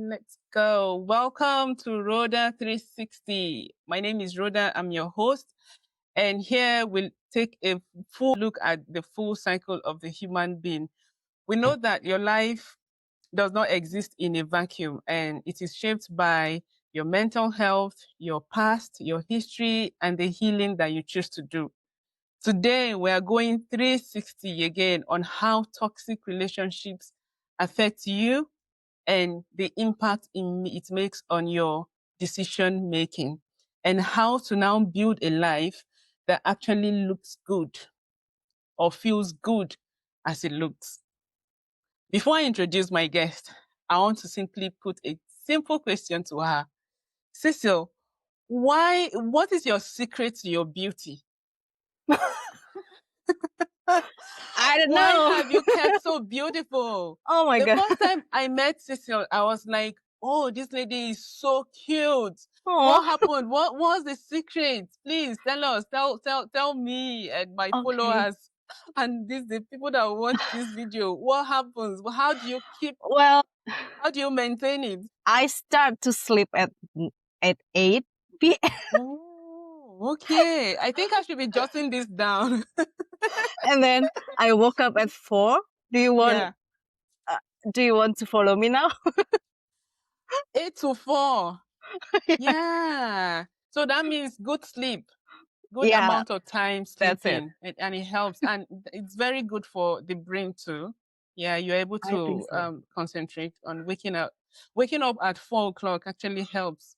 Let's go. Welcome to Rhoda 360. My name is Rhoda. I'm your host. And here we'll take a full look at the full cycle of the human being. We know that your life does not exist in a vacuum, and it is shaped by your mental health, your past, your history, and the healing that you choose to do. Today, we are going 360 again on how toxic relationships affect you and the impact it makes on your decision making, and how to now build a life that actually looks good or feels good as it looks. Before I introduce my guest, I want to simply put a simple question to her. Cecile, what is your secret to your beauty? I don't Why know. have you kept so beautiful? Oh my The God. first time I met Cecile, I was like, oh, this lady is so cute. Oh, What happened? What was the secret? Please tell us. Tell me and my okay. followers and the people that watch this video. What happens? Well, How do you maintain it? I start to sleep at 8 p.m. Oh, okay. I think I should be jotting this down. and then I woke up at 4. Do you want Yeah. uh, do you want to follow me now? 8 to 4. Yeah. Yeah. So that means good sleep, good Yeah, amount of time that's it. sleeping, and it helps. And it's very good for the brain too. Yeah, you're able I think to so. concentrate on waking up. Waking up at 4 o'clock actually helps.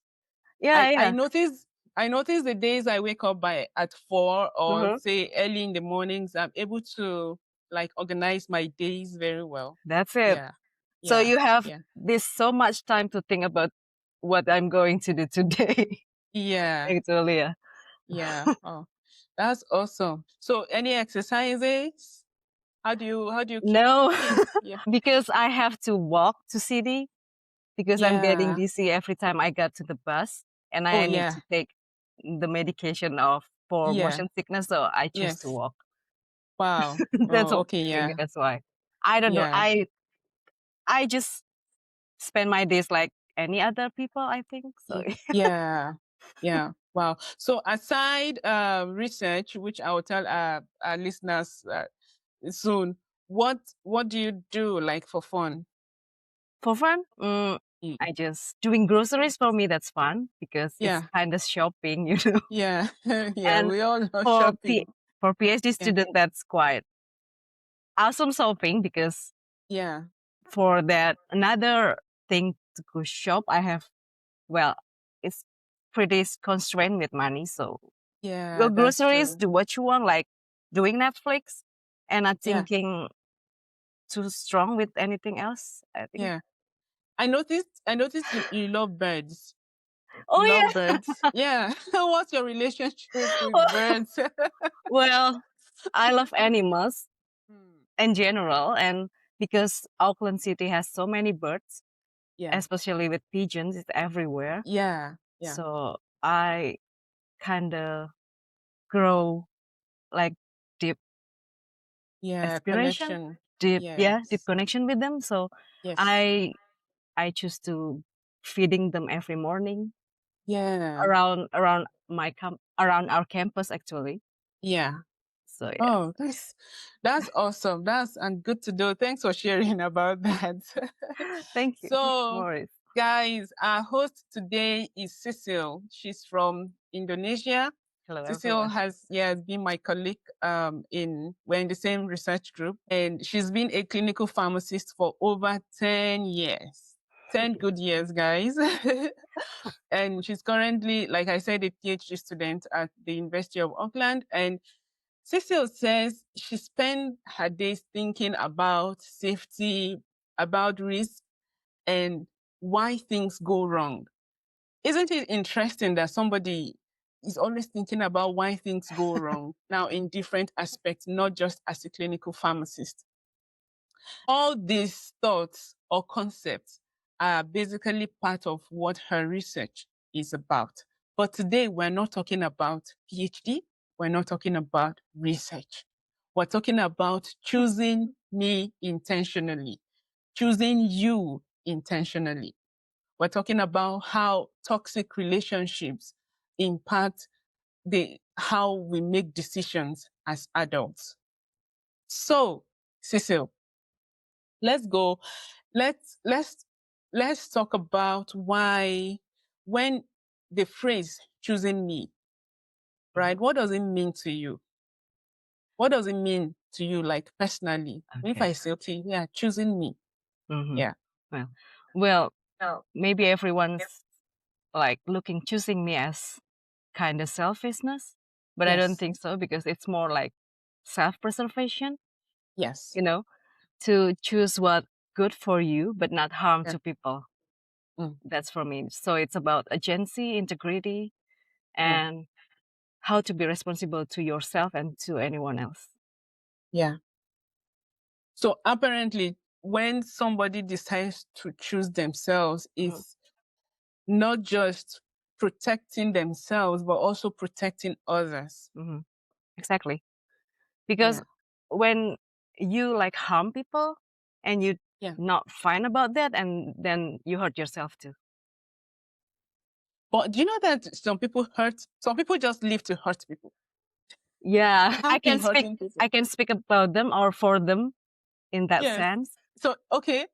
Yeah, I yeah. notice the days I wake up by at 4 or Uh-huh. say early in the mornings, I'm able to like organize my days very well. That's it. Yeah. So Yeah. you have Yeah. this so much time to think about what I'm going to do today. Yeah. Actually, yeah. Yeah. Oh, that's awesome. So any exercises? How do you keep No, fit? Yeah. because I have to walk to city because I'm getting Yeah. dizzy every time I get to the bus and Oh I need yeah. to take the medication for Yeah. motion sickness, so I choose to Yes. walk. Wow. That's Oh, all. okay, Maybe yeah. that's why. I don't know. Yeah. I just spend my days like any other people, I think. So Yeah. Yeah. Wow. So aside research, which I will tell our listeners soon, what do you do like for fun? for fun, Mm. I just doing groceries for me. That's fun because it's Yeah. kind of shopping, you know. Yeah. Yeah. And We all love for shopping. for PhD Yeah. student, that's quite awesome shopping because Yeah. for that another thing to go shop, I have, well, it's pretty constrained with money. So go Yeah, that's groceries, true. do what you want, like doing Netflix, and not Yeah. thinking too strong with anything else, I think. Yeah. I noticed you love birds. Oh You love yeah. birds. Yeah. What's your relationship with Well, birds? well, I love animals Hmm. in general, and because Auckland City has so many birds, Yeah. especially with pigeons, it's everywhere. Yeah. Yeah. So I kind of grow like deep Yeah. aspiration, Connection. deep Yes. connection with them. So Yes. I I choose to feeding them every morning Yeah. around around our campus actually. Yeah. So yeah, Oh, that's awesome. That's and good to know. Thanks for sharing about that. thank you. So, Morris. guys, our host today is Cecile. She's from Indonesia. Hello Cecile everyone. has been my colleague in we're in the same research group, and she's been a clinical pharmacist for over 10 years. 10 good years, guys. And she's currently, like I said, a PhD student at the University of Auckland. And Cecile says she spends her days thinking about safety, about risk, and why things go wrong. Isn't it interesting that somebody is always thinking about why things go wrong now in different aspects, not just as a clinical pharmacist? All these thoughts or concepts are basically part of what her research is about. But today, we're not talking about PhD, we're not talking about research. We're talking about choosing me intentionally, choosing you intentionally. we're talking about how toxic relationships impact the how we make decisions as adults. So, Cecile, let's go. Let's let's let's talk about why when the phrase choosing me, Mhm. right? What does it mean to you? What does it mean to you, like personally? If Okay. I say, okay, yeah, choosing me, Hmm. yeah, Well, well, maybe everyone's like choosing me as kind of selfishness, but I don't yes, think so because it's more like self-preservation, yes, you know, to choose what good for you, but not harm yeah, to people. mm, That's for me. So it's about agency, integrity, mm, and how to be responsible to yourself and to anyone else. yeah. So apparently, when somebody decides to choose themselves, Mhm. it's not just protecting themselves, but also protecting others. Hmm. Exactly. Because Yeah, when you like harm people and you yeah. not fine about that, and then you hurt yourself too. But do you know that some people just live to hurt people, Yeah, happy hurting people. I can speak about them or for them in that Yes. sense. So, okay.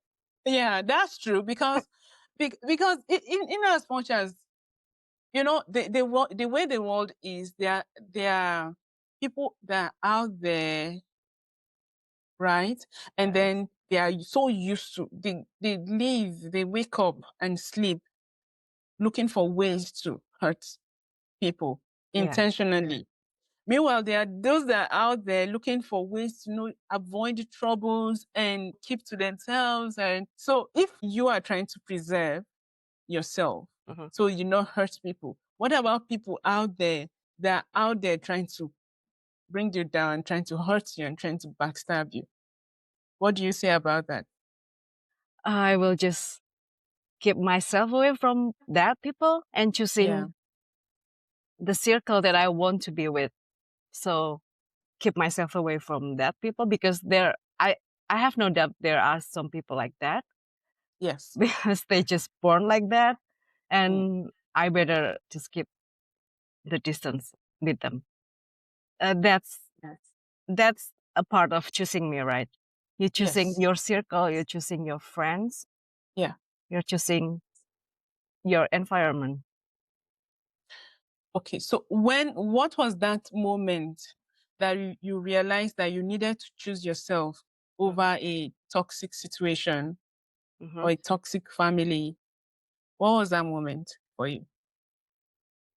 Yeah, that's true because, because in as much as, you know, the way the world is, there are people that are out there, right? And Right. then they are so used to, they live, they wake up and sleep looking for ways to hurt people Yeah. intentionally. Meanwhile, there are those that are out there looking for ways to, you know, avoid the troubles and keep to themselves. And so if you are trying to preserve yourself, Hmm. so you not hurt people, what about people out there that are out there trying to bring you down, trying to hurt you and trying to backstab you? What do you say about that? I will just keep myself away from that people and Yeah. choosing the circle that I want to be with. So keep myself away from that people because I have no doubt there are some people like that Yes. because they just born like that, Mm. and I better just keep the distance with them. That's a part of choosing me, right? You're choosing Yes. your circle, you're choosing your friends, Yeah. you're choosing your environment. Okay. So what was that moment that you realized that you needed to choose yourself Mhm, over a toxic situation mhm. or a toxic family? What was that moment for you?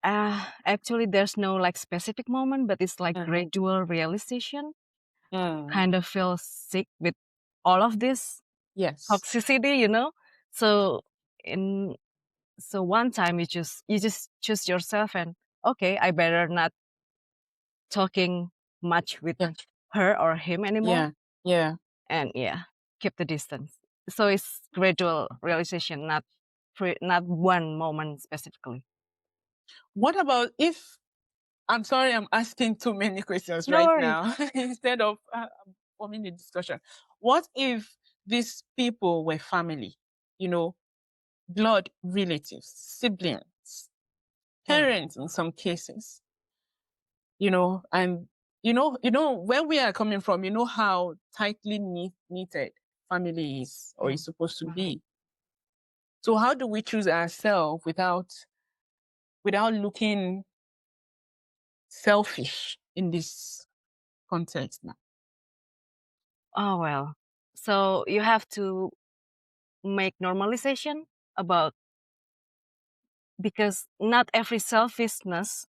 Actually, there's no like specific moment, but it's like Mm. gradual realization. Mm. Kind of feel sick with all of this Yes. toxicity, you know. So in so one time you just choose yourself and okay, I better not talking much with Yeah. her or him anymore, Yeah. Yeah. and yeah, keep the distance. So it's gradual realization, not one moment specifically. What about if I'm sorry, I'm asking too many questions No right worries. now instead of forming a discussion. What if these people were family, you know, blood relatives, siblings, Hmm. parents in some cases, you know, and where we are coming from, you know how tightly knitted family is or Hmm. is supposed to be. So how do we choose ourselves without looking selfish in this context now? Oh well. So you have to make normalization about because not every selfishness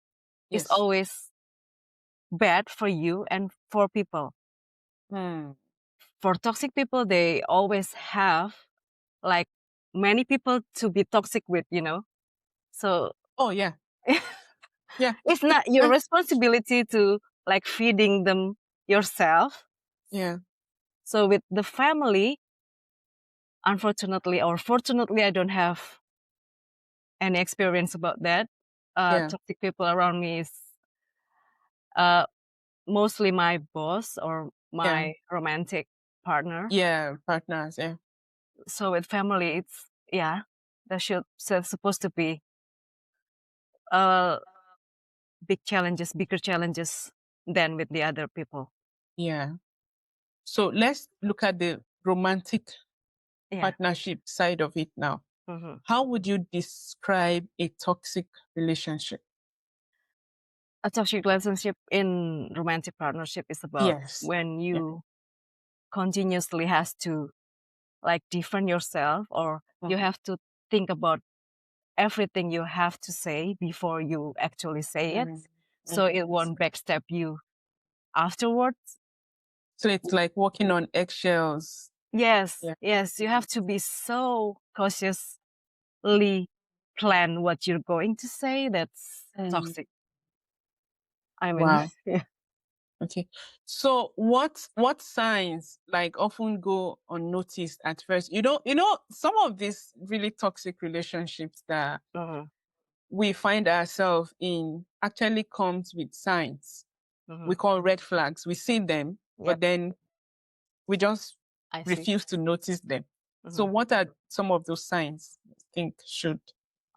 is Yes. always bad for you and for people. Hmm. For toxic people, they always have like many people to be toxic with, you know. So Oh yeah, yeah, it's not your responsibility to like feeding them yourself. yeah, So with the family, unfortunately or fortunately, I don't have any experience about that. yeah, Toxic people around me is uh, mostly my boss or yeah, my romantic partner. yeah. Partners, yeah. So with family, it's yeah. There should supposed to be uh bigger challenges than with the other people. Yeah. So let's look at the romantic Yeah. partnership side of it now. Hmm. How would you describe a toxic relationship? A toxic relationship in romantic partnership is about Yes. when Yeah. you continuously has to like defend yourself, or you Mhm. have to think about everything you have to say before you actually say it, Mhm. so Mhm. it won't backstab you afterwards. So it's like walking on eggshells. Yes, Yeah. yes, you have to be so cautiously plan what you're going to say. That's Mm. toxic. I mean, Wow. yeah. Okay. So what signs like often go unnoticed at first? Some of these really toxic relationships that Mhm, we find ourselves in actually comes with signs we mhm. call red flags. We see them, Yep, but then we just I see. refuse to notice them. So Mhm. what are some of those signs you think should?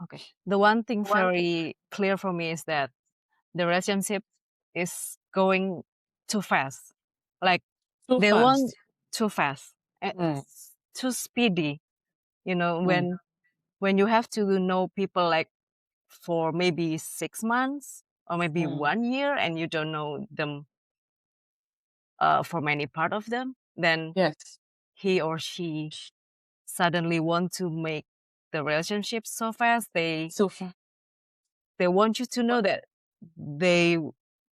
Okay. The one thing One thing very clear for me is that the relationship is going too fast. Like too they want fast. too fast, Mm, too speedy. You know, mm, when you have to know people like for maybe 6 months or maybe mm. 1 year, and you don't know them for many part of them, then Yes. he or she suddenly want to make the relationship so fast. So far. They want you to know that they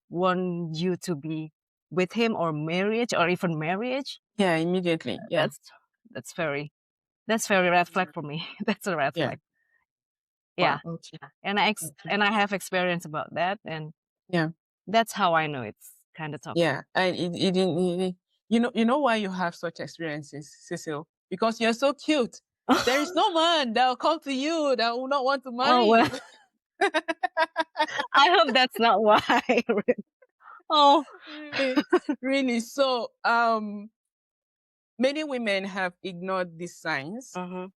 want you to be with him, or marriage, or even marriage. Yeah, immediately. Yeah. That's that's very that's very red flag for me. That's a red Yeah. flag. Yeah, Wow. Okay. Okay. and I have experience about that, and Yeah. that's how I know it's kind of toxic. Yeah. And it didn't you know why you have such experiences, Cecile? Because you're so cute. There is no man that will come to you that will not want to marry Oh you. well, I hope that's not why. Oh, Really, really. So, many women have ignored these signs. mhm,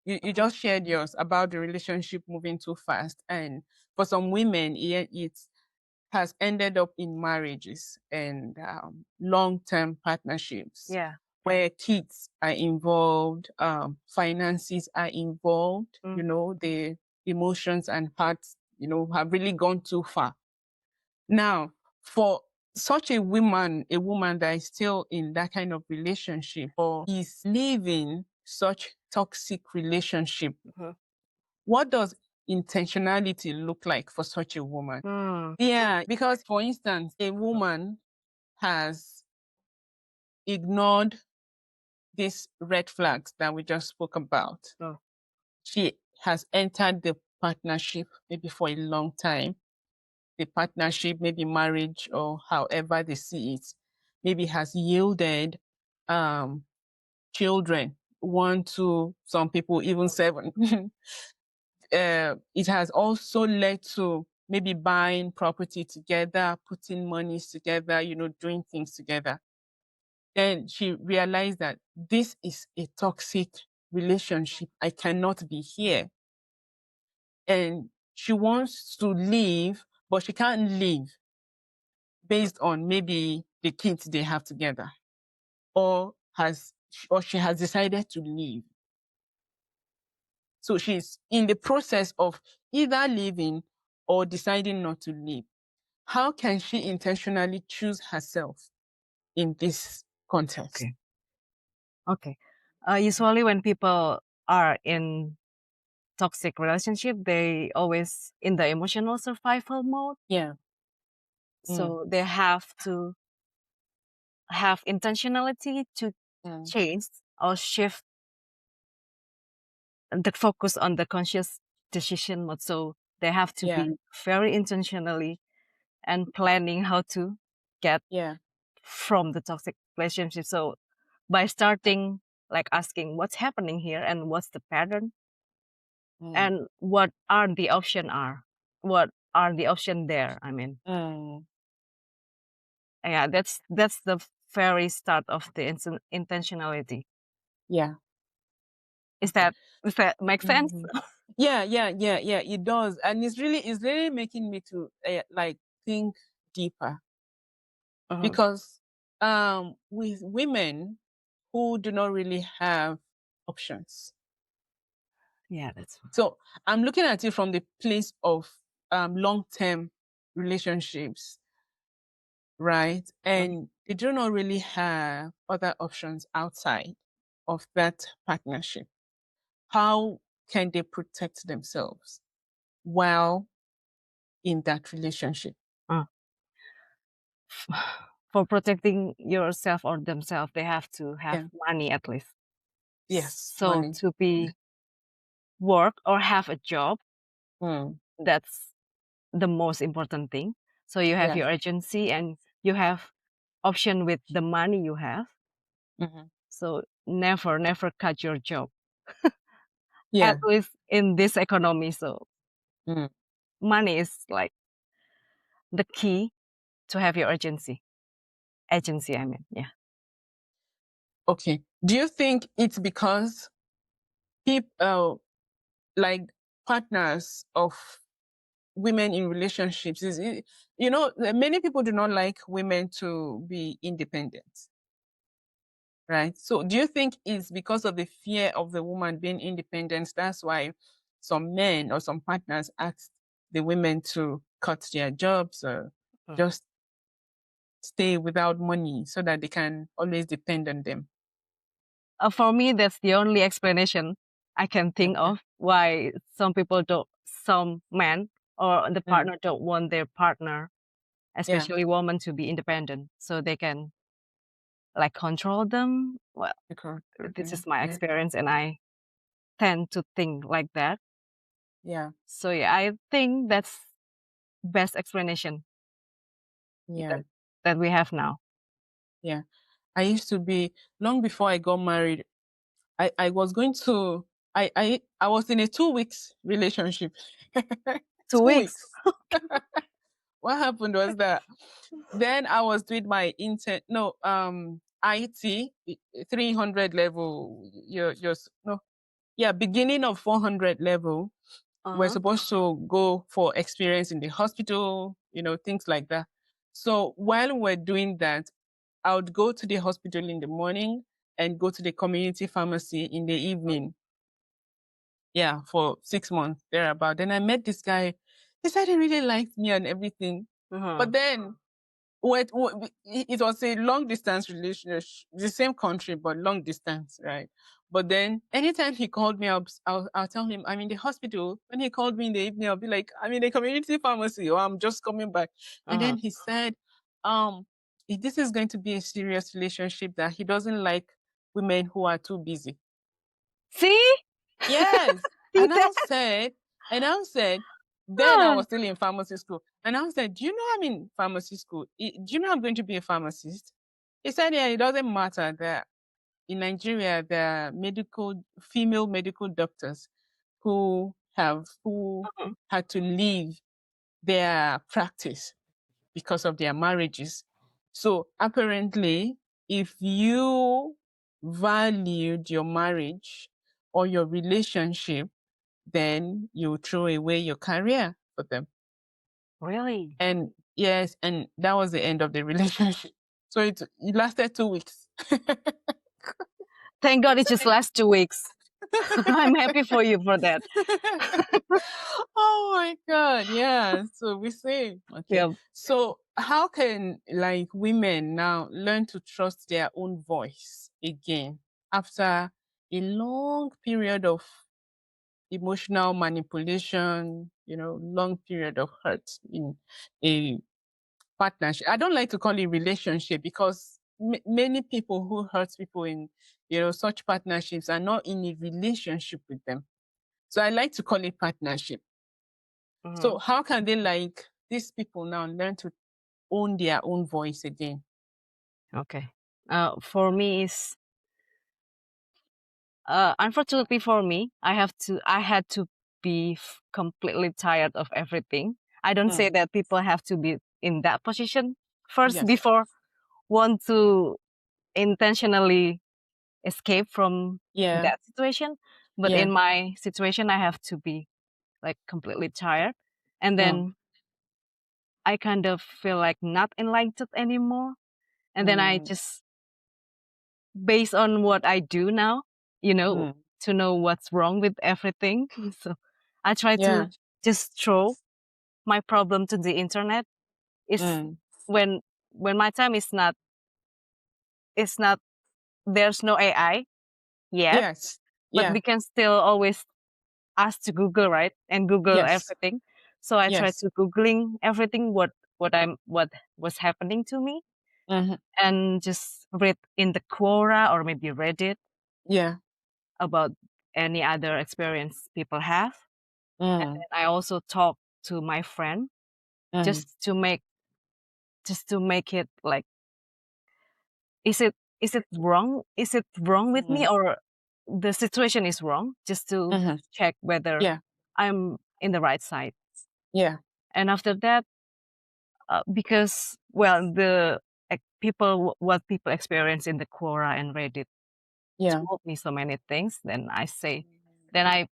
You mhm, just shared yours about the relationship moving too fast, and for some women, it has ended up in marriages and long-term partnerships yeah, where kids are involved, finances are involved. mm, The emotions and hearts, have really gone too far. Now, for such a woman that is still in that kind of relationship or is living such toxic relationship, mhm, what does intentionality look like for such a woman? mm, Yeah, because for instance, a woman has ignored these red flags that we just spoke about. oh, She has entered the partnership maybe for a long time, the partnership, maybe marriage or however they see it, maybe has yielded um, children, one, two, some people even seven. It has also led to maybe buying property together, putting monies together, doing things together. Then she realized that this is a toxic relationship. I cannot be here. And she wants to leave, but she can't leave based on maybe the kids they have together, or she has decided to leave. So she's in the process of either leaving or deciding not to leave. How can she intentionally choose herself in this context? okay, okay. Usually when people are in toxic relationship, they always in the emotional survival mode. Yeah. Mm, So they have to have intentionality to mm, change or shift the focus on the conscious decision mode. So they have to yeah. be very intentionally and planning how to get Yeah. from the toxic relationship. So by starting like asking what's happening here and what's the pattern Mm, and what are the option there. I mean, mm, yeah, that's the very start of the intentionality. yeah. Does that make sense? Mhm. Yeah. It does, and it's really making me to like think deeper Uh-huh. because with women who do not really have options. Yeah, that's So I'm looking at it from the place of long-term relationships, right? And they do not really have other options outside of that partnership. How can they protect themselves while in that relationship? uh, for protecting yourself or themselves, they have to have Yeah. money at least. Yes, So money. to be work or have a job, Mm. that's the most important thing. So you have Yeah. your agency and you have option with the money you have. Hmm. So never cut your job. At Yeah. least in this economy. So Mm. money is like the key to have your agency. Agency, I mean, yeah. Okay. Do you think it's because people like partners of women in relationships many people do not like women to be independent, right? So do you think it's because of the fear of the woman being independent, that's why some men or some partners ask the women to cut their jobs or Mhm. just stay without money so that they can always depend on them? For me, that's the only explanation I can think Okay. of why some men or the Mm. partner don't want their partner, Yeah. especially women, to be independent so they can like control them. Well, Okay. this Okay. is my Yeah. experience and I tend to think like that. Yeah. So yeah, I think that's best explanation Yeah. that, that we have now. Yeah. I used to be long before I got married. I was going to I was in a 2 weeks relationship. 2 two weeks. weeks. What happened was that then I was doing my intern no IT 300 level your no yeah beginning of 400 level. We're Uh-huh. supposed to go for experience in the hospital, things like that. So while we're doing that, I would go to the hospital in the morning and go to the community pharmacy in the evening. Yeah, for 6 months thereabout. Then I met this guy. He said he really liked me and everything. Uh-huh. But then it was a long distance relationship, the same country, but long distance, right? But then anytime he called me up, I'll tell him I'm in the hospital. When he called me in the evening, I'll be like, I'm in the community pharmacy or I'm just coming back. And Uh-huh. then he said, um, if this is going to be a serious relationship, that he doesn't like women who are too busy. See? Yes. See And I that? said, and I said, then I Ah. was still in pharmacy school. And I said, do you know I'm in pharmacy school? Do you know I'm going to be a pharmacist? He said, yeah, it doesn't matter that in Nigeria, there are female medical doctors who Uh-huh. had to leave their practice because of their marriages. So apparently, if you valued your marriage or your relationship, then you throw away your career for them. Really? And yes, and that was the end of the relationship. So it lasted 2 weeks. Thank God it just lasts 2 weeks. I'm happy for you for that. Oh my God. Yeah. So we say, okay. Yeah. So how can like women now learn to trust their own voice again after a long period of emotional manipulation, long period of hurt in a partnership? I don't like to call it relationship because many people who hurt people in, such partnerships are not in a relationship with them. So I like to call it partnership. Mhm. So how can they like these people now learn to own their own voice again? Okay. For me is unfortunately for me, I had to be completely tired of everything. I don't say Mm. that people have to be in that position first Yes. before want to intentionally escape from Yeah. that situation, But Yeah. in my situation, I have to be like completely tired. And Mm. then I kind of feel like not enlightened anymore. And then I Mm. just, based on what I do now, you know, Mm. to know what's wrong with everything. So I try to Yeah. just throw my problem to the internet. Is Mm. when when my time is not there's no AI yet, Yes. but Yeah. we can still always ask to Google, right? And Google Yes. everything. So I try Yes. to Googling everything what was happening to me, Hmm. and just read in the Quora or maybe Reddit Yeah. about any other experience people have. And Mm. then I also talk to my friend Mm. just to make it like, is it wrong? Is it wrong with me, Mm. or the situation is wrong? Just to Hmm. check whether Yeah. I'm in the right side. Yeah. And after that, because well, what people experience in the Quora and Reddit Yeah. told me so many things. Then then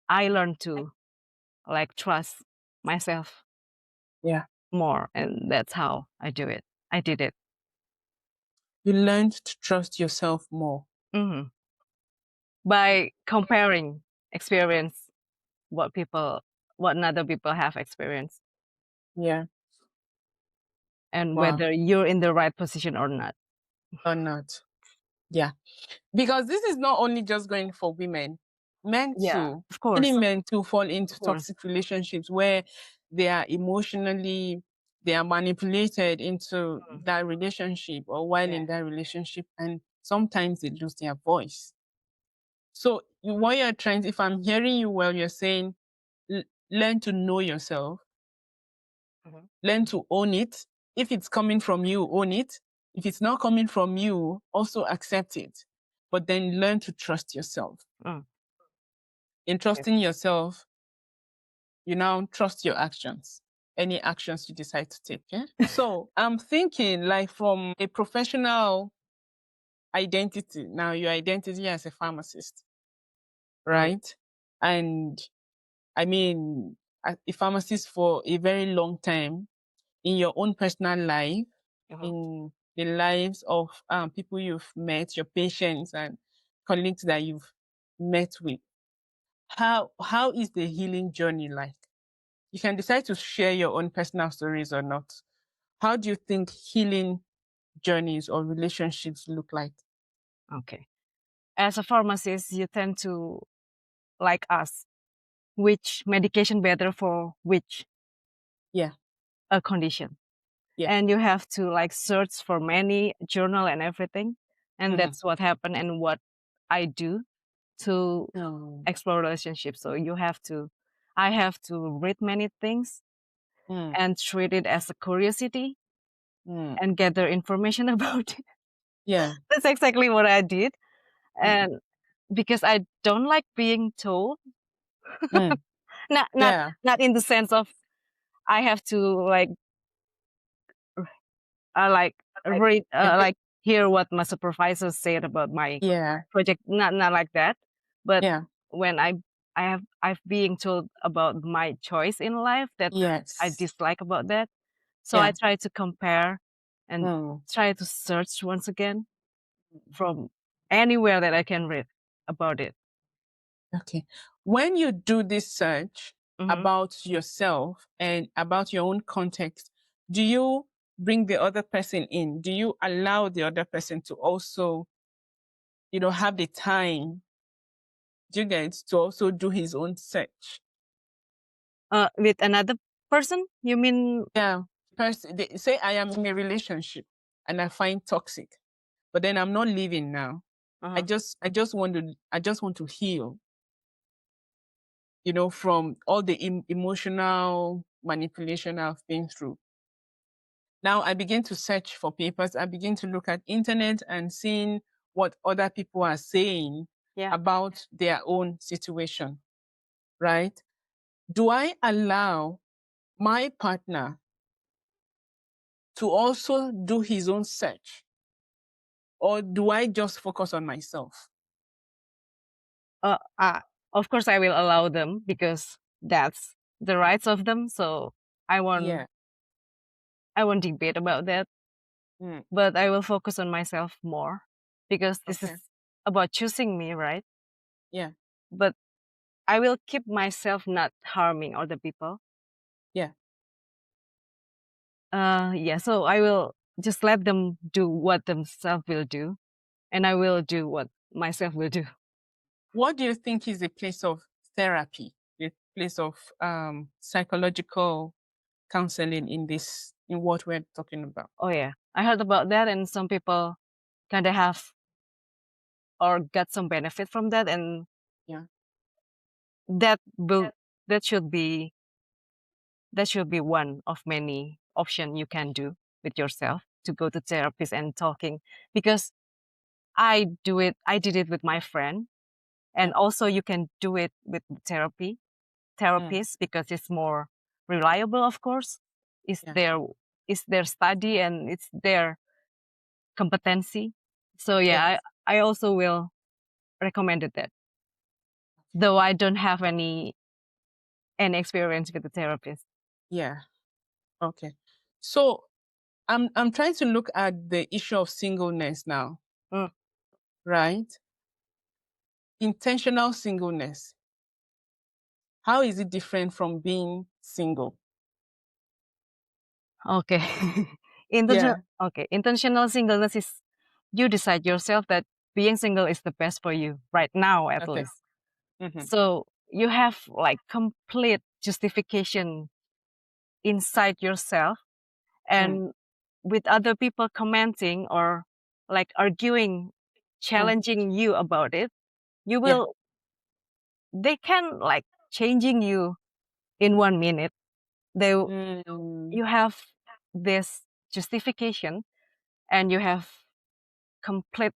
I learned to like trust myself Yeah. more, and that's how I do it. I did it. You learned to trust yourself more. Hmm. By comparing experience, what people, what other people have experienced, Yeah. and Wow. whether you're in the right position or not. Or not. Yeah. Because this is not only just going for women, men Yeah, too. of Many course, men too fall of into course. toxic relationships where they are emotionally, they are manipulated into Mm. that relationship or while Yeah. in that relationship, and sometimes they lose their voice. So what you're trying, if I'm hearing you well, you're saying l- learn to know yourself, Mhm. learn to own it. If it's coming from you, own it. If it's not coming from you, also accept it. But then learn to trust yourself. Mm. In Yes. trusting yourself, you now trust your actions, any actions you decide to take. Yeah? So I'm thinking like from a professional identity, now your identity as a pharmacist, Mm. right? And I mean, a pharmacist for a very long time in your own personal life, Mhm. in the lives of people you've met, your patients and colleagues that you've met with. How is the healing journey like? You can decide to share your own personal stories or not. How do you think healing journeys or relationships look like? Okay. As a pharmacist, you tend to like us which medication better for which Yeah, condition, yeah. and you have to like search for many journal and everything, and Mm-hmm. that's what happened and what I do to Mm, explore relationships. So I have to read many things mm, and treat it as a curiosity mm. and gather information about it. Yeah. That's exactly what I did. Mm, And because I don't like being told, mm. not not Yeah. not in the sense of I have to like like read Yeah. like hear what my supervisor said about my Yeah. project. Not like that, but Yeah. when I've being told about my choice in life that I Yes. dislike about that. So I Yeah. try to compare and Mm. try to search once again from anywhere that I can read about it. Okay. When you do this search Hmm. about yourself and about your own context, do you bring the other person in? Do you allow the other person to also, have the time, do you get to also do his own search? With another person, you mean? Yeah. Say I am in a relationship and I find toxic, but then I'm not leaving now. I Uh-huh. just want to heal, from all the emotional manipulation I've been through. Now I begin to search for papers. I begin to look at internet and seeing what other people are saying Yeah. about their own situation, right? Do I allow my partner to also do his own search, or do I just focus on myself? uh, uh, of course I will allow them because that's the rights of them. So I won't Yeah. I won't debate about that. Mm. But I will focus on myself more because this is Okay. about choosing me, right? Yeah. But I will keep myself not harming other people. Yeah. Yeah, so I will just let them do what themselves will do, and I will do what myself will do. What do you think is the place of therapy, the place of psychological counseling in this, in what we're talking about? Oh yeah, I heard about that, and some people kind of have or get some benefit from that, and Yeah. that will that should be that should be one of many options you can do with yourself to go to therapist and talking because I did it with my friend, and Yeah. also you can do it with Mm. therapists because it's more reliable, of course. It's Yeah. their it's their study and it's their competency. So yeah, Yes. I also will recommend it that. Though I don't have any experience with the therapist. Yeah. Okay. So I'm trying to look at the issue of singleness now, Mm, right? Intentional singleness. How is it different from being single? okay. Intentional Yeah. okay. Intentional singleness is you decide yourself that being single is the best for you right now at Okay. least. Mm-hmm. So you have like complete justification inside yourself, Mm. and with other people commenting or like arguing, Mm. challenging you about it, you Yeah. will they can like changing you in 1 minute. They Mm. You have this justification and you have complete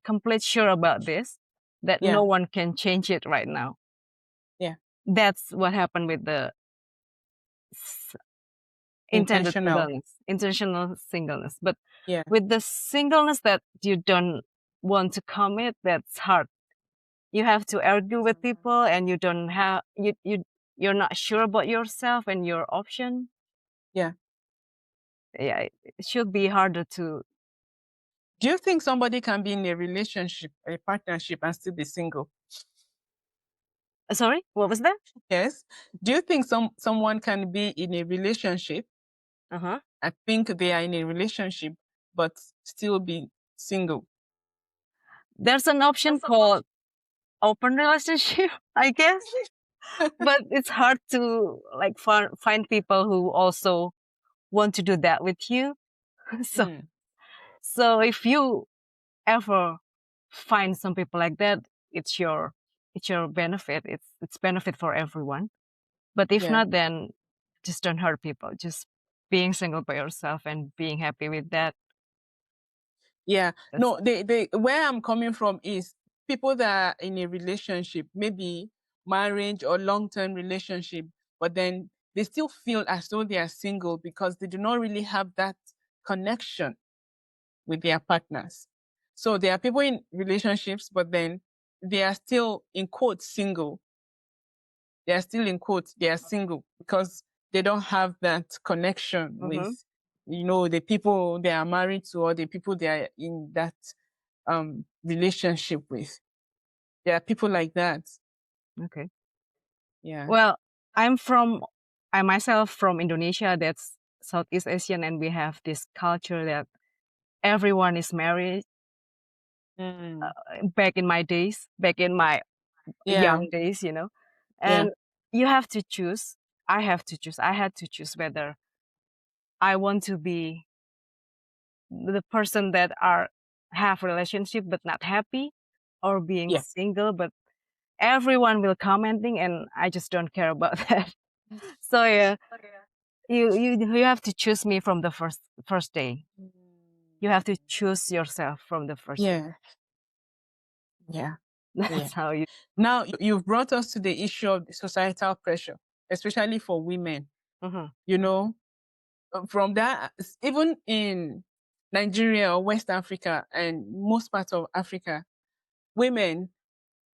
complete sure about this that Yeah. no one can change it right now. Yeah. That's what happened with the s- Intentional. intentional singleness. But Yeah. with the singleness that you don't want to commit, that's hard. You have to argue with people and you don't have you're not sure about yourself and your option. Yeah. Yeah, it should be harder to. Do you think somebody can be in a relationship, a partnership, and still be single? Sorry, what was that? Yes. Do you think someone can be in a relationship? Uh-huh. I think they are in a relationship, but still be single. There's an option called open relationship, I guess, but it's hard to like find people who also want to do that with you. so Mm. so if you ever find some people like that, it's your it's your benefit. It's benefit for everyone. But if Yeah. not, then just don't hurt people. Just being single by yourself and being happy with that. Yeah. That's No, they where I'm coming from is people that are in a relationship, maybe marriage or long-term relationship, but then they still feel as though they are single because they do not really have that connection with their partners. So there are people in relationships, but then they are still in quotes single. They are still in quotes, they are single because they don't have that connection with, mm-hmm. the people they are married to or the people they are in that relationship with. There are people like that. Okay. Yeah. Well, I myself from Indonesia. That's Southeast Asian, and we have this culture that everyone is married. Mm. Back in my days, back in my Yeah. young days, Yeah. and you have to choose. I have to choose. I had to choose whether I want to be the person that are have relationship but not happy, or being Yeah. single but everyone will commenting and I just don't care about that. So yeah, you have to choose me from the first day. You have to choose yourself from the first day. Yeah. Yeah. Yeah. That's how you. Now you've brought us to the issue of the societal pressure, especially for women. Mhm. You know, from that, even in Nigeria or West Africa and most parts of Africa, women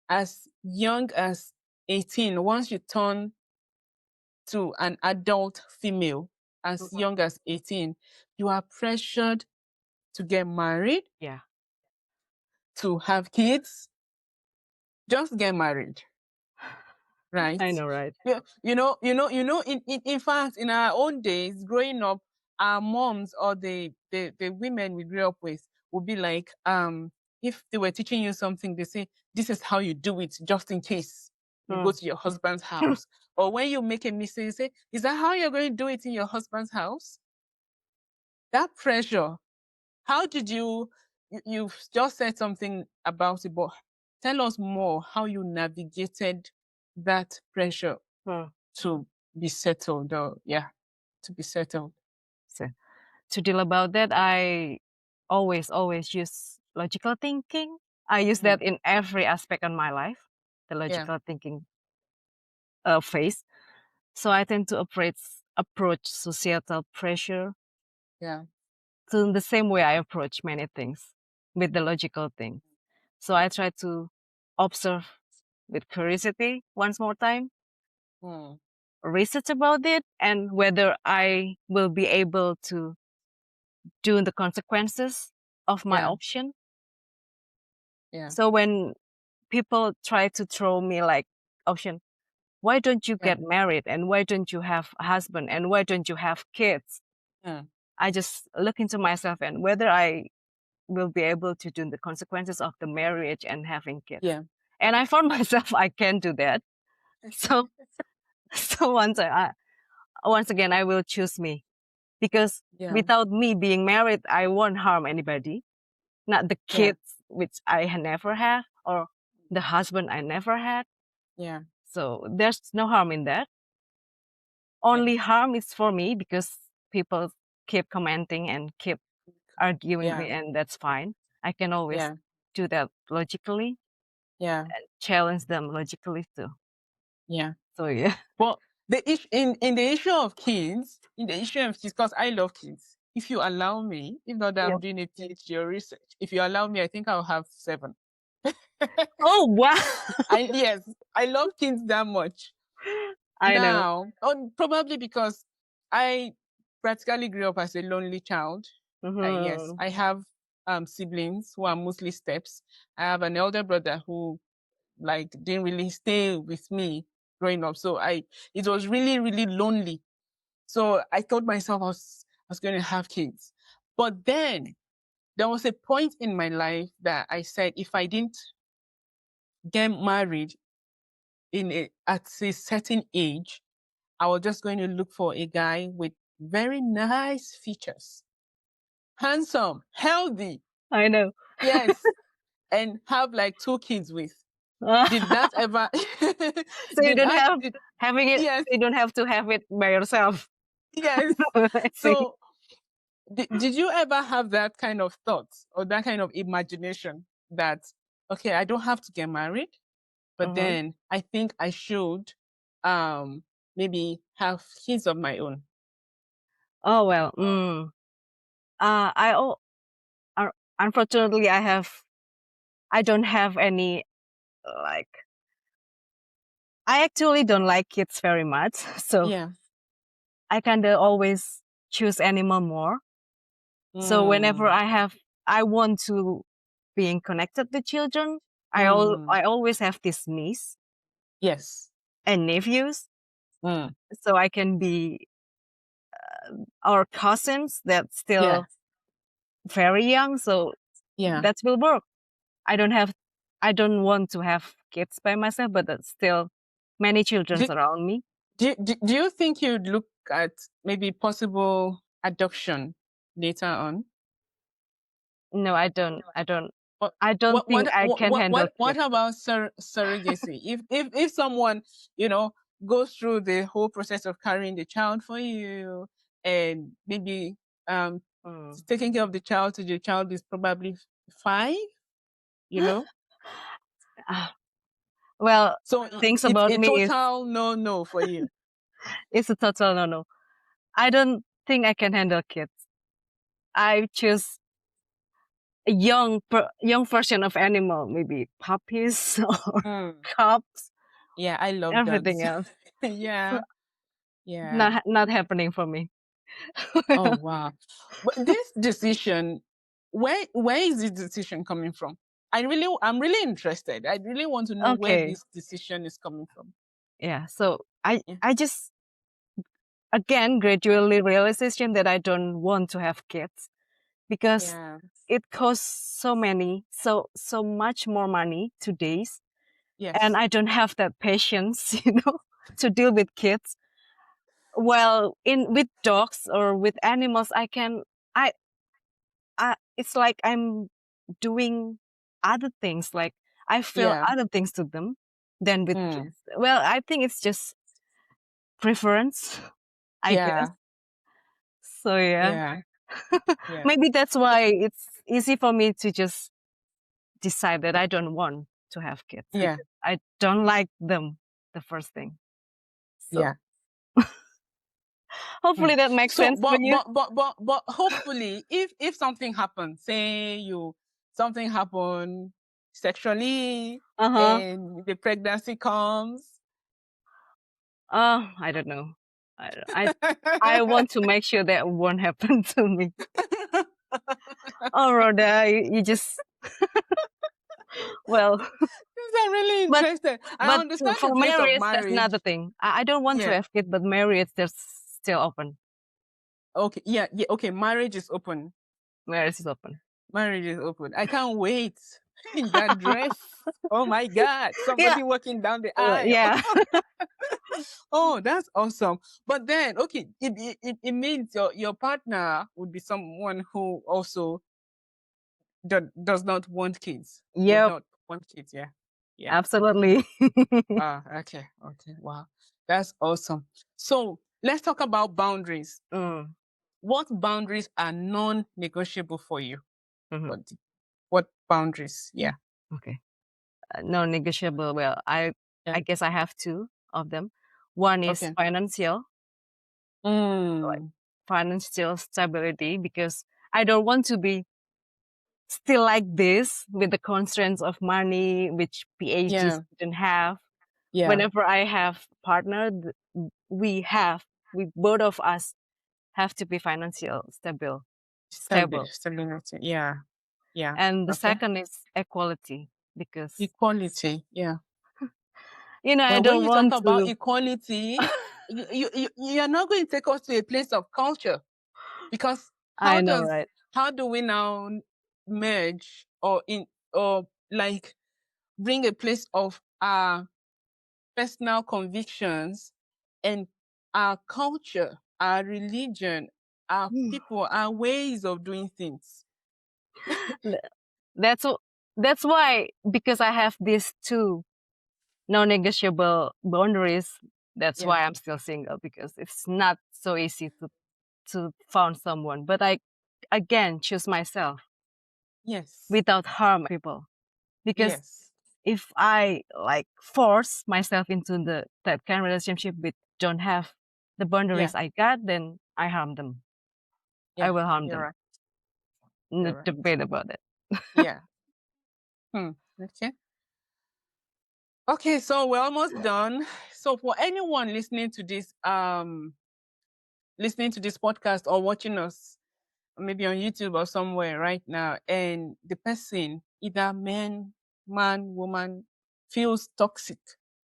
as young as 18, once you turn to an adult female as Mhm. young as 18, you are pressured to get married, Yeah, to have kids, just get married, I right? know, right? Yeah, in fact, in our own days, growing up, our moms or the women we grew up with would be like, if they were teaching you something, they say, this is how you do it, just in case you go Mm. to your husband's house. Or when you make a mistake, you say, is that how you're going to do it in your husband's house? That pressure, how did you've just said something about it, but tell us more how you navigated that pressure Mm. to be settled, or yeah, to be settled. So to deal about that, I always use logical thinking. I use Mm, that in every aspect of my life, the yeah, logical thinking phase. So I tend to approach societal pressure yeah, to the same way I approach many things with the logical thing. So I try to observe with curiosity once more time, mm, research about it, and whether I will be able to do the consequences of my yeah, option. yeah, So when people try to throw me like option, why don't you yeah, get married and why don't you have a husband and why don't you have kids? yeah, I just look into myself and whether I will be able to do the consequences of the marriage and having kids. yeah, And I found myself I can do that. So so once again I will choose me because yeah, without me being married I won't harm anybody, not the yeah, kids which I never have or the husband I never had. yeah, So there's no harm in that. yeah, Only harm is for me because people keep commenting and keep arguing with yeah, me, and that's fine. I can always yeah, do that logically, yeah, challenge them logically too. yeah. So yeah. But the issue in the issue of kids, in the issue of kids, because I love kids. If you allow me, if not that Yeah. I'm doing a PhD or research, if you allow me, I think I'll have seven. Oh wow. I yes, I love kids that much. I know. Now, probably because I practically grew up as a lonely child. Yes, Hmm. I have siblings who are mostly steps. I have an elder brother who like didn't really stay with me growing up. So it was really, really lonely. So I told myself I was going to have kids. But then there was a point in my life that I said if I didn't get married at a certain age, I was just going to look for a guy with very nice features, handsome, healthy, I know. yes, and have like two kids with. Did that ever? So you did don't that? have having it. Yes, You don't have to have it by yourself. yes. I see. So, did you ever have that kind of thought or that kind of imagination that okay, I don't have to get married, but Hmm. then I think I should, um, maybe have kids of my own. Oh well. I unfortunately I don't have any like I actually don't like kids very much. So Yeah. I kind of always choose animal more. So whenever Mm, I want to being connected with children, mm, I always have this niece yes. and nephews, Mm, so I can be our cousins that yeah. still very young. So Yeah. that will work. I don't have, I don't want to have kids by myself, but that's still many children Do, around me. do you think you'd look at maybe possible adoption later on? No, I don't. What I don't think I can handle what kids. about surrogacy? If someone, you know, goes through the whole process of carrying the child for you and maybe um Mm. taking care of the child till the child is probably 5, you know? Ah, well, So things it's about a me is total no for you. it's a total no no. I don't think I can handle kids. I choose young version of animal, maybe puppies or Mm. cubs, Yeah, I love everything dogs. else. So Yeah, yeah. not happening for me. Oh wow. But this decision, where is this decision coming from? I'm really interested. I really want to know where Okay. this decision is coming from. Yeah. So Yeah. I just again gradually realization that I don't want to have kids because Yeah. it costs so much more money today, and Yes. I don't have that patience, to deal with kids. Well, in with dogs or with animals, I, it's like I'm doing other things. Like I feel Yeah. other things to them than with Mm. kids. Well, I think it's just preference, I guess. Yeah. So yeah, Yeah. Yeah. maybe that's why it's easy for me to just decide that I don't want to have kids Yeah. because I don't like them. The first thing. So Yeah. Mm. hopefully that makes So, sense for you. but hopefully, if something happens, say you something happened sexually Uh huh. and the pregnancy comes. I don't know. I want to make sure that won't happen to me. Or rather, you just well, I'm really but interested. I understand for the place of marriage, that's another marriage. thing. I don't want to Yeah. have kids, but marriage, that's still open. Okay. Yeah. Yeah. Okay. Marriage is open. Marriage is open. Marriage is open. I can't wait in that dress. Oh my God. Yeah, Somebody walking down the aisle. yeah, Oh, that's awesome. But then, okay, it means your partner would be someone who also does not want kids. Would yep, not want kids. Yeah. Yeah. absolutely. Ah, okay. Okay. Wow. That's awesome. So let's talk about boundaries. Mm, What boundaries are non-negotiable for you? mhm. What what boundaries? Yeah. Okay, non-negotiable. Well, Yeah. I guess I have two of them. One is Okay. financial, like Mm. financial stability, because I don't want to be still like this with the constraints of money, which PhDs Yeah. didn't have. Yeah. Whenever I have partner, we have, we both of us have to be financial stable. Stability. Yeah. Yeah. And the Okay. second is equality, because, Equality. Yeah. I Well, when don't you talk want about to, equality, you're not going to take us to a place of culture because I know, right? how do we now merge or like bring a place of our personal convictions and our culture, our religion, our people, our ways of doing things? Th- That's, that's why, because I have these two non-negotiable boundaries, that's Yeah. why I'm still single, because it's not so easy to find someone. But I again choose myself Yes. without harm people. Because Yes. if I like force myself into that kind of relationship with don't have the Yeah. boundaries I got, then I harm them. I Yeah. will harm You're them. right. No You're right. debate about it. Yeah. Hmm. Okay. Okay, so we're almost done. So for anyone listening to this podcast or watching us maybe on YouTube or somewhere right now, and the person, either man, woman, feels toxic,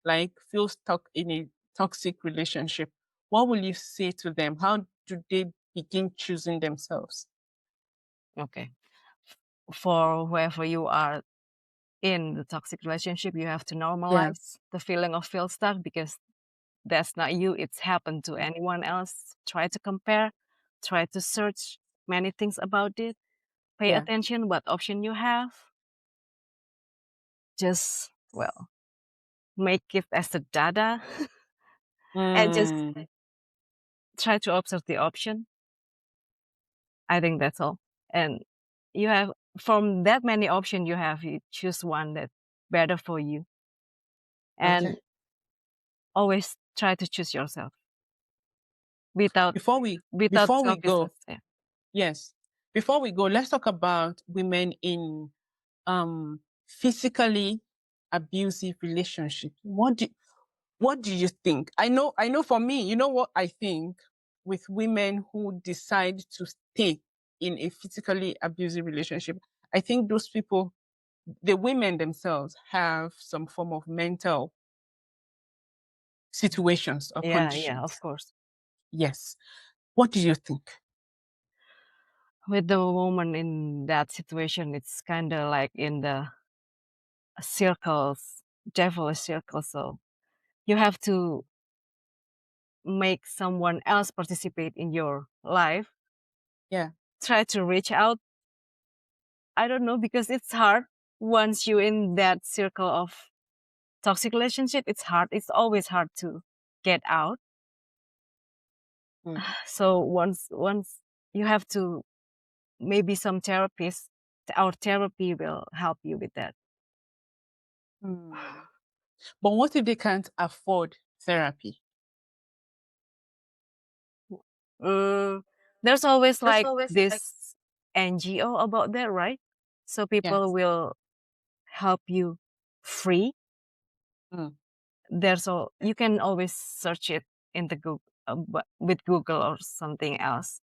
like feels stuck in a toxic relationship, what will you say to them? How do they begin choosing themselves? Okay. For whoever you are in the toxic relationship, you have to Yeah, normalize the feeling of feel stuck, because that's not you. It's happened to anyone else. Try to compare, try to search many things about it. Pay yeah. attention what option you have. Just, well, make it as a data and just Mm, try to observe the option. I think that's all. And you have, from that many options you have, you choose one that's better for you. okay. And always try to choose yourself without Before we without before we selfishness. go, Yeah. yes. before we go, let's talk about women in physically abusive relationships. What do you think? I know for me, you know what I think with women who decide to stay in a physically abusive relationship. I think those people, the women themselves, have some form of mental situations or Yeah, of conditions. course. Yes. What do you think? With the woman in that situation, it's kind of like in the circles, devilish circle. So you have to make someone else participate in your life. Yeah. Try to reach out. I don't know, because it's hard once you in that circle of toxic relationship. It's hard. It's always hard to get out. Mm. So once you have to, maybe some therapists, our therapy will help you with that. Hmm. But what if they can't afford therapy? Mm, there's always like this NGO about that, right? So people Yes. will help you free. Mm. There's all, you can always search it in the Google, with Google or something else,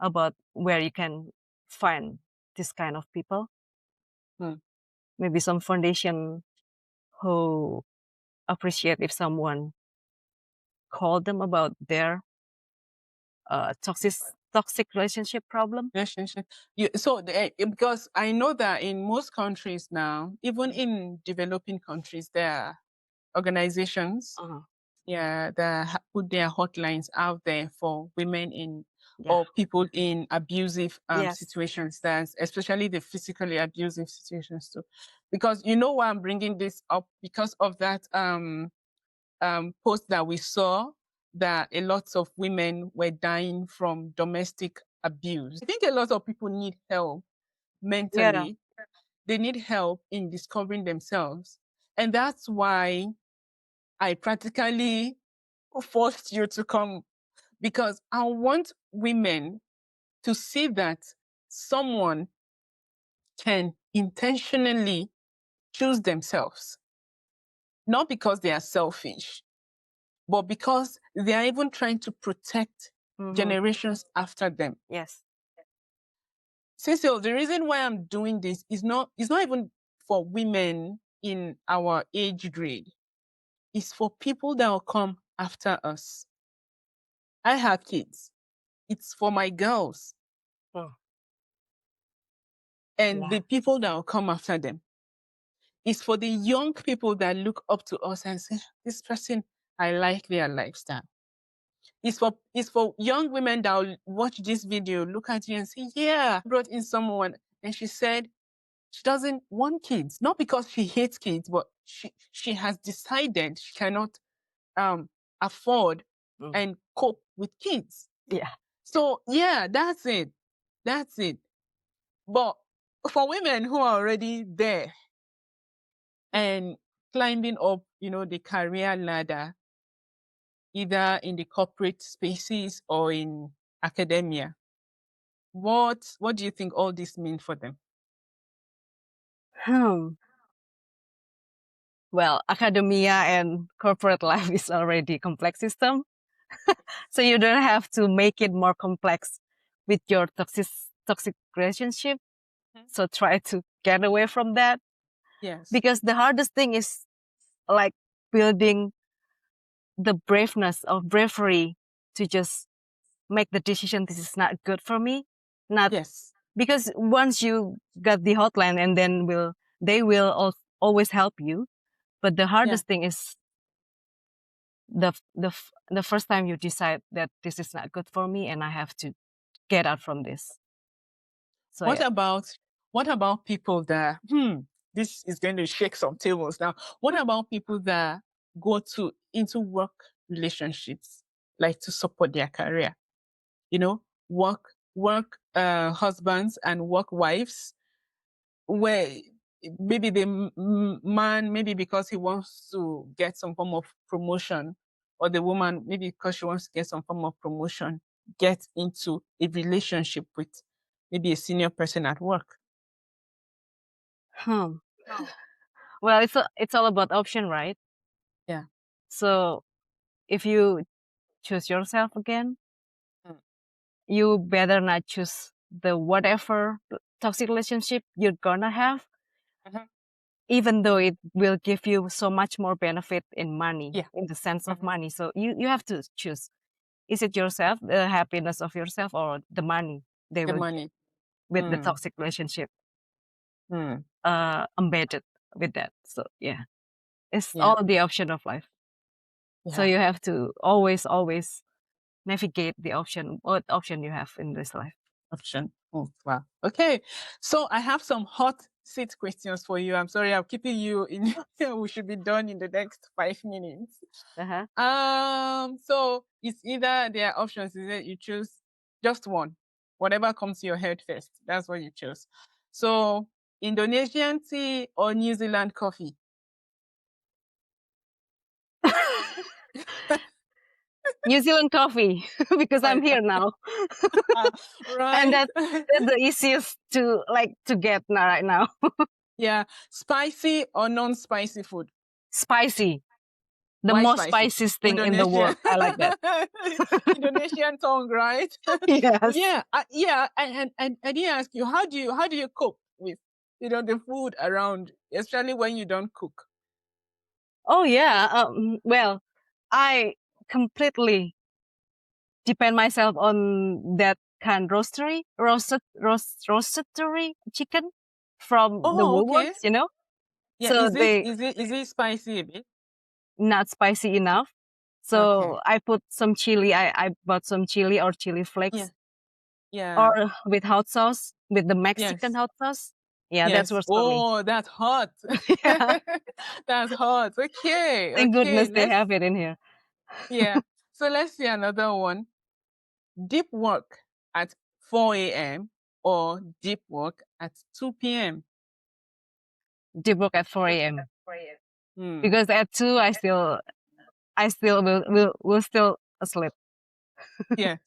about where you can find this kind of people. Mm. Maybe some foundation who appreciate if someone called them about their toxic relationship problem. Relationship. Because I know that in most countries now, even in developing countries, there are organizations, Uh-huh. yeah, that put their hotlines out there for women in Yeah. or people in abusive Yes. situations, that's especially the physically abusive situations too. Because you know why I'm bringing this up, because of that post that we saw, that a lot of women were dying from domestic abuse. I think a lot of people need help Yeah. mentally. They need help in discovering themselves. And that's why I practically forced you to come, because I want women to see that someone can intentionally choose themselves, not because they are selfish, but because they are even trying to protect Mm-hmm. generations after them. Yes. Cecil, the reason why I'm doing this is not even for women in our age grade. It's for people that will come after us. I have kids. It's for my girls Oh, and yeah. the people that will come after them. It's for the young people that look up to us and say, this person, I like their lifestyle. It's for young women that will watch this video, look at you and say, yeah, brought in someone. And she said she doesn't want kids, not because she hates kids, but she has decided she cannot um afford Mm. and cope with kids. Yeah. So yeah, that's it. That's it. But for women who are already there and climbing up, the career ladder, either in the corporate spaces or in academia, what do you think all this mean for them? Hmm. Well, academia and corporate life is already complex system, so you don't have to make it more complex with your toxic relationship. Mhm. So try to get away from that, Yes. because the hardest thing is like building the bravery to just make the decision, this is not good for me. Not Yes. because once you got the hotline, and then they will always help you. But the Yeah. hardest thing is the first time you decide that this is not good for me and I have to get out from this. So What yeah. about what about people that this is going to shake some tables now. What about people that go to into work relationships like to support their career? Work husbands and work wives, where maybe the man, maybe because he wants to get some form of promotion, or the woman maybe because she wants to get some form of promotion, get into a relationship with maybe a senior person at work? Hmm. Well, it's all about option, right? Yeah. So if you choose yourself again, Mm. you better not choose the whatever toxic relationship you're gonna have, Mhm. even though it will give you so much more benefit in money, Yeah. in the sense of Mhm. money. So you have to choose. Is it yourself, the happiness of yourself, or the money they The will get money. with the Mm. toxic relationship Mm. embedded with that? So yeah, it's Yeah. all the option of life. So Yeah. you have to always navigate the option, what option you have in this life. Option. Oh, wow. Okay. So I have some hot seat questions for you. I'm sorry, I'm keeping you in. We should be done in the next 5 minutes. Uh-huh. So it's either there are options, is it you choose just one, whatever comes to your head first. That's what you choose. So Indonesian tea or New Zealand coffee? New Zealand coffee because I'm here now, and Right. that's the easiest to get now right now. Yeah. Spicy or non-spicy food? Spicy, the Why most spicy? spiciest thing in the Indonesia. world. I like that. Indonesian tongue, right? Yes. Yeah, yeah. And I didn't ask you, how do you cope with the food around, especially when you don't cook? Oh yeah. Well, I completely depend myself on that kind roastery chicken from the Oh, okay. Woolworths, you know. Yeah, So is it they is it is it spicy a bit? not spicy enough. Okay. So I put some chili. I bought some chili or chili Yeah. flakes, Yeah. or with hot sauce, with the Mexican Yes. hot sauce. Yeah, that's Yes. works for me. Oh, that's hot. Yeah, That's hot. Okay. thank Okay. goodness they Let's have it in here. Yeah. So let's see another one. Deep work at 4 a.m. or deep work at 2 p.m. Deep work at 4 a.m. Hmm. because at 2 I still will still asleep. Yes.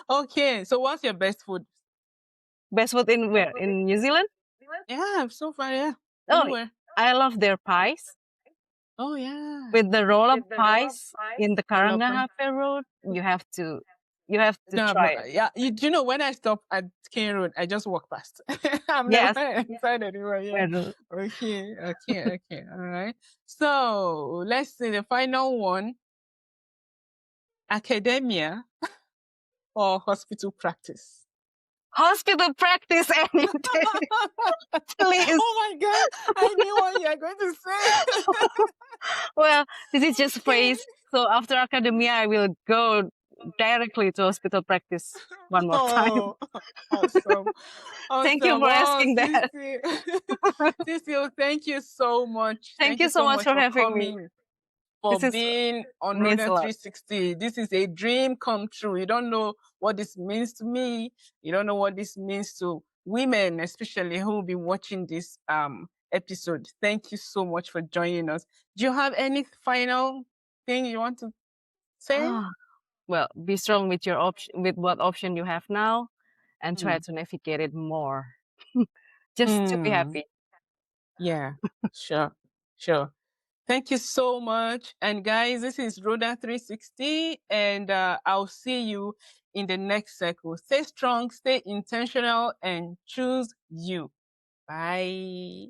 Okay. So what's your best food? Best food in where? In New Zealand? Yeah, so far, yeah. Oh, Anywhere. I love their pies Oh yeah. with the roll up pies in the Roll up. Karangahape Road. You have to No, try it. yeah. Do you know when I stop at King Road, I just walk past. I'm never Yes, inside anywhere. Yeah. well, Okay. Okay. Okay. All right. So let's see the final one: academia or hospital practice. hospital practice any day, please. Oh my god! I knew what you were going to say. Well, this is just Okay. phrase. So after academia, I will go directly to hospital practice one more time. Oh, awesome. Thank you Awesome. for Oh, asking that. Cecile. Cecile, thank you so much. Thank Thank you you so so much much for for having me. coming, for This is being on means Roda a lot. 360. This is a dream come true. You don't know what this means to me. You don't know what this means to women, especially who will be watching this episode. Thank you so much for joining us. Do you have any final thing you want to say? Well, be strong with your option, with what option you have now, and try Mm. to navigate it more. Just to be Mm. happy. Yeah, sure, sure. Thank you so much. And guys, this is Rhoda 360, and I'll see you in the next cycle. Stay strong, stay intentional, and choose you. Bye.